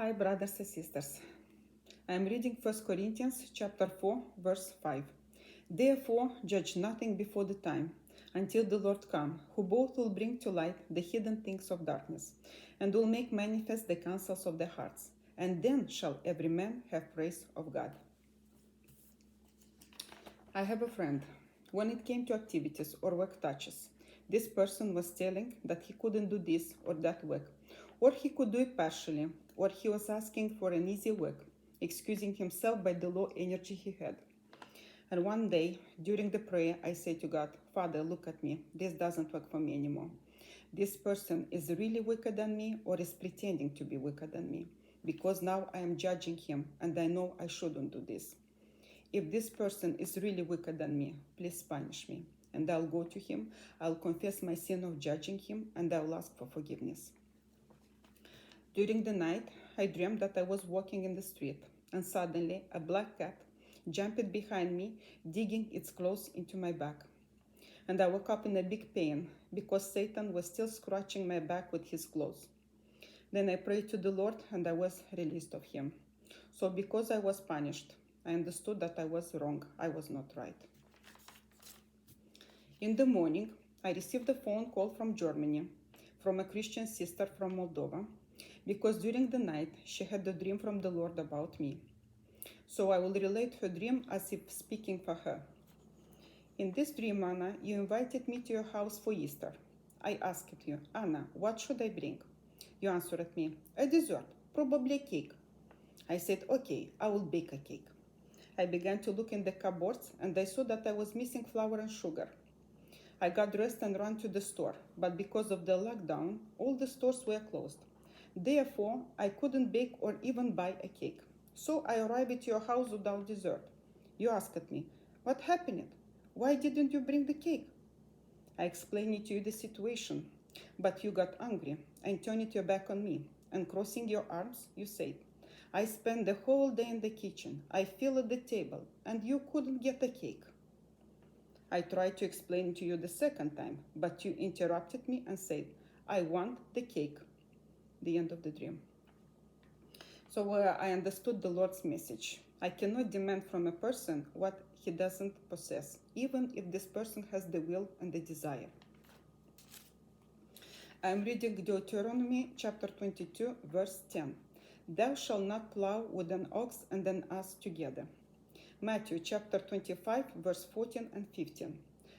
Hi, brothers and sisters. I am reading 1 Corinthians chapter 4, verse 5. Therefore, judge nothing before the time, until the Lord come, who both will bring to light the hidden things of darkness, and will make manifest the counsels of the hearts. And then shall every man have praise of God. I have a friend. When it came to activities or work touches, this person was telling that he couldn't do this or that work, or he could do it partially, or he was asking for an easy work, excusing himself by the low energy he had. And one day, during the prayer, I said to God, Father, look at me. This doesn't work for me anymore. This person is really weaker than me or is pretending to be weaker than me, because now I am judging him and I know I shouldn't do this. If this person is really weaker than me, please punish me. And I'll go to him, I'll confess my sin of judging him, and I'll ask for forgiveness. During the night, I dreamed that I was walking in the street, and suddenly a black cat jumped behind me, digging its claws into my back. And I woke up in a big pain, because Satan was still scratching my back with his claws. Then I prayed to the Lord, and I was released of him. So because I was punished, I understood that I was wrong. I was not right. In the morning, I received a phone call from Germany, from a Christian sister from Moldova, because during the night she had a dream from the Lord about me. So I will relate her dream as if speaking for her. In this dream, Anna, you invited me to your house for Easter. I asked you, Anna, what should I bring? You answered me, a dessert, probably a cake. I said, okay, I will bake a cake. I began to look in the cupboards and I saw that I was missing flour and sugar. I got dressed and ran to the store, but because of the lockdown, all the stores were closed. Therefore, I couldn't bake or even buy a cake. So I arrived at your house without dessert. You asked me, what happened? Why didn't you bring the cake? I explained to you the situation, but you got angry and turned your back on me, and crossing your arms, you said, I spent the whole day in the kitchen. I filled the table, and you couldn't get a cake. I tried to explain to you the second time, but you interrupted me and said, I want the cake. The end of the dream. So I understood the Lord's message. I cannot demand from a person what he doesn't possess, even if this person has the will and the desire. I am reading Deuteronomy chapter 22, verse 10. Thou shalt not plow with an ox and an ass together. Matthew chapter 25, verse 14 and 15.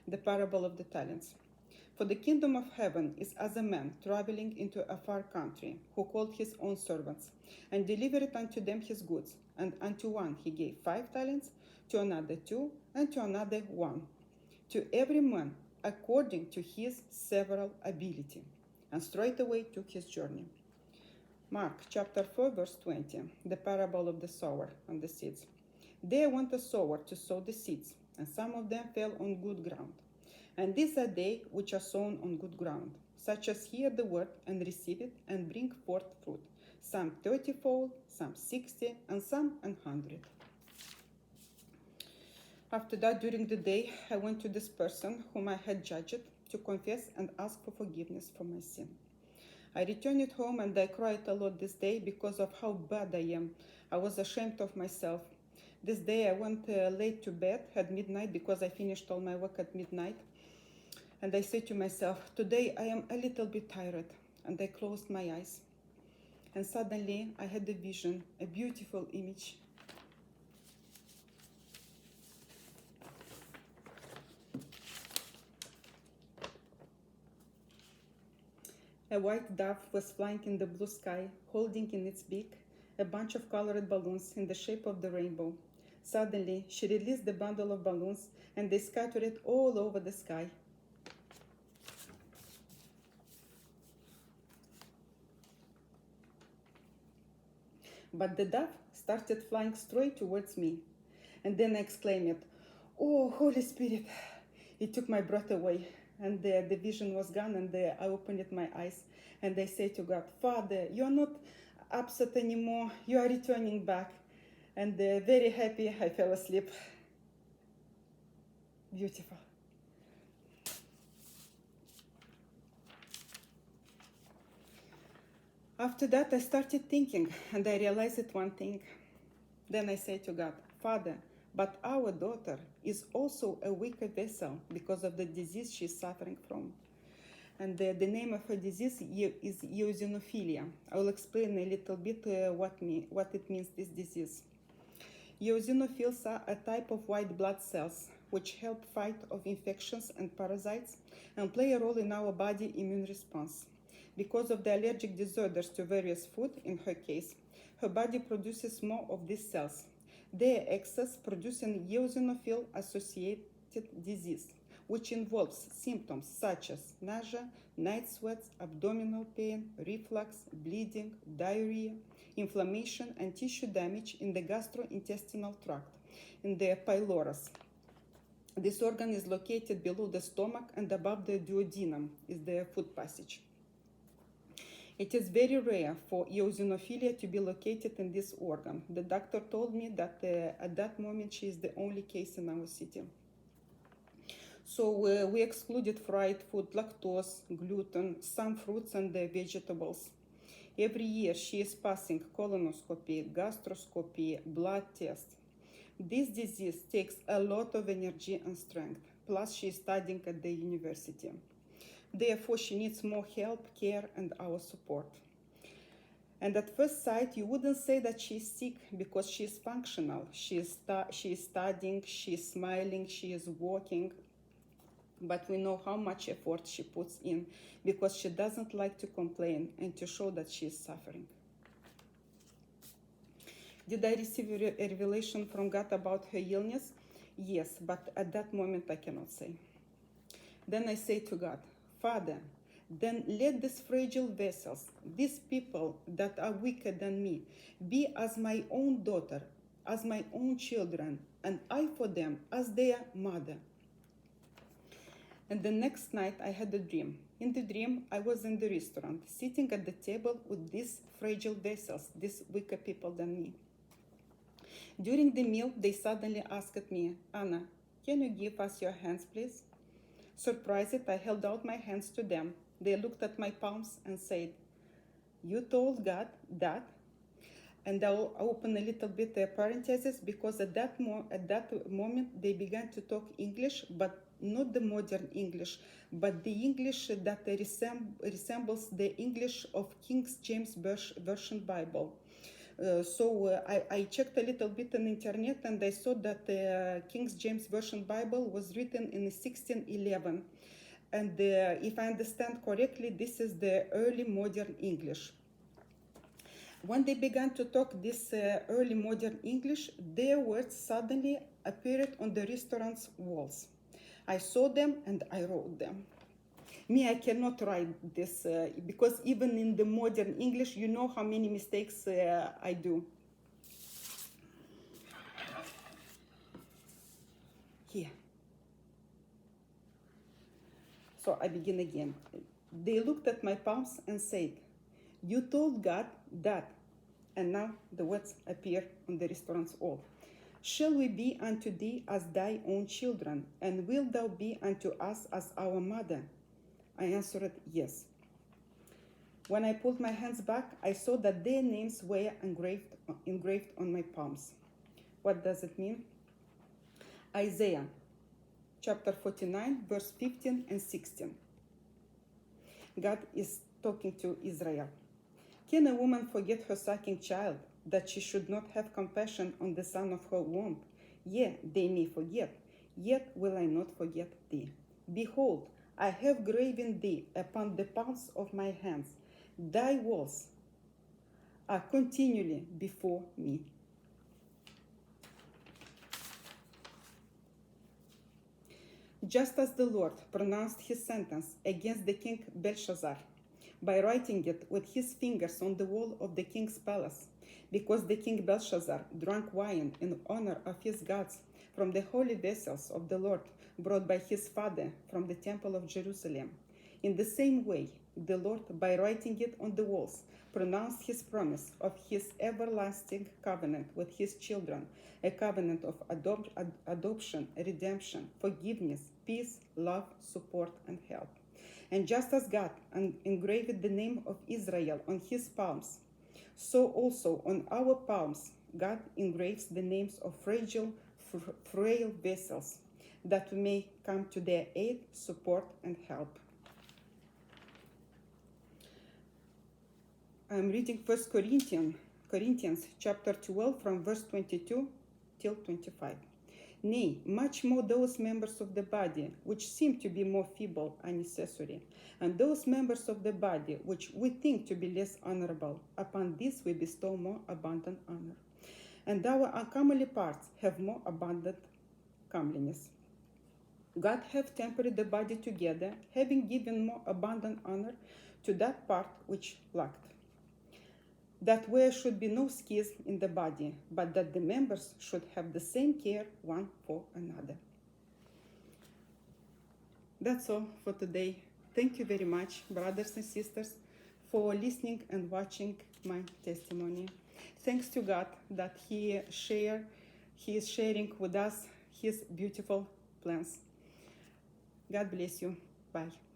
The parable of the talents. For the kingdom of heaven is as a man traveling into a far country, who called his own servants, and delivered unto them his goods. And unto one he gave 5 talents, to another 2, and to another 1. To every man according to his several ability. And straightway took his journey. Mark chapter 4, verse 20, the parable of the sower and the seeds. There went a sower to sow the seeds, and some of them fell on good ground. And these are they which are sown on good ground, such as hear the word and receive it and bring forth fruit, some 30-fold, some 60, and some 100. After that, during the day, I went to this person whom I had judged to confess and ask for forgiveness for my sin. I returned home and I cried a lot this day because of how bad I am. I was ashamed of myself. This day I went late to bed at midnight because I finished all my work at midnight. And I said to myself, today I am a little bit tired. And I closed my eyes. And suddenly I had a vision, a beautiful image. A white dove was flying in the blue sky, holding in its beak a bunch of colored balloons in the shape of the rainbow. Suddenly, she released the bundle of balloons, and they scattered all over the sky. But the dove started flying straight towards me. And then I exclaimed, "Oh, Holy Spirit!" It took my breath away, and the vision was gone, and I opened my eyes, and I said to God, "Father, you are not upset anymore. You are returning back." And very happy, I fell asleep. Beautiful. After that, I started thinking, and I realized one thing. Then I said to God, Father, but our daughter is also a weak vessel because of the disease she's suffering from. And the name of her disease is eosinophilia. I will explain a little bit what it means, this disease. Eosinophils are a type of white blood cells which help fight off infections and parasites and play a role in our body immune response. Because of the allergic disorders to various food, in her case, her body produces more of these cells. Their excess produce an eosinophil-associated disease, which involves symptoms such as nausea, night sweats, abdominal pain, reflux, bleeding, diarrhea, inflammation, and tissue damage in the gastrointestinal tract, in the pylorus. This organ is located below the stomach and above the duodenum, is the food passage. It is very rare for eosinophilia to be located in this organ. The doctor told me that at that moment she is the only case in our city. So we excluded fried food, lactose, gluten, some fruits and vegetables. Every year she is passing colonoscopy, gastroscopy, blood test. This disease takes a lot of energy and strength, plus she is studying at the university. Therefore, she needs more help, care, and our support. And at first sight, you wouldn't say that she is sick because she is functional. She is studying, she is smiling, she is walking. But we know how much effort she puts in because she doesn't like to complain and to show that she is suffering. Did I receive a revelation from God about her illness? Yes, but at that moment I cannot say. Then I say to God, Father, then let these fragile vessels, these people that are weaker than me, be as my own daughter, as my own children, and I for them as their mother. And the next night I had a dream. In the dream, I was in the restaurant, sitting at the table with these fragile vessels, these weaker people than me. During the meal, they suddenly asked me, Anna, can you give us your hands, please? Surprised, I held out my hands to them. They looked at my palms and said, you told God that? And I'll open a little bit the parentheses because at that moment they began to talk English, but not the modern English, but the English that resembles the English of King James Version Bible. So I checked a little bit on the internet and I saw that the King James Version Bible was written in 1611. And if I understand correctly, this is the early modern English. When they began to talk this early modern English, their words suddenly appeared on the restaurant's walls. I saw them and I wrote them. Me, I cannot write this because even in the modern English, you know how many mistakes I do. Here. So I begin again. They looked at my palms and said, you told God that. And now the words appear on the restaurant's wall. Shall we be unto thee as thy own children, and wilt thou be unto us as our mother? I answered, yes. When I pulled my hands back, I saw that their names were engraved on my palms. What does it mean? Isaiah chapter 49, verse 15 and 16. God is talking to Israel. Can a woman forget her sucking child, that she should not have compassion on the son of her womb? Yea, they may forget, yet will I not forget thee. Behold, I have graven thee upon the palms of my hands. Thy walls are continually before me. Just as the Lord pronounced his sentence against the king Belshazzar by writing it with his fingers on the wall of the king's palace, because the king Belshazzar drank wine in honor of his gods from the holy vessels of the Lord brought by his father from the temple of Jerusalem. In the same way, the Lord, by writing it on the walls, pronounced his promise of his everlasting covenant with his children, a covenant of adoption, redemption, forgiveness, peace, love, support, and help. And just as God engraved the name of Israel on his palms, so also on our palms God engraves the names of fragile, frail vessels, that we may come to their aid, support, and help. I'm reading 1 Corinthians chapter 12 from verse 22 till 25. Nay, much more those members of the body which seem to be more feeble are necessary, and those members of the body which we think to be less honorable, upon these we bestow more abundant honor. And our uncomely parts have more abundant comeliness. God hath tempered the body together, having given more abundant honor to that part which lacked, that there should be no schism in the body, but that the members should have the same care one for another. That's all for today. Thank you very much, brothers and sisters, for listening and watching my testimony. Thanks to God that He is sharing with us His beautiful plans. God bless you. Bye.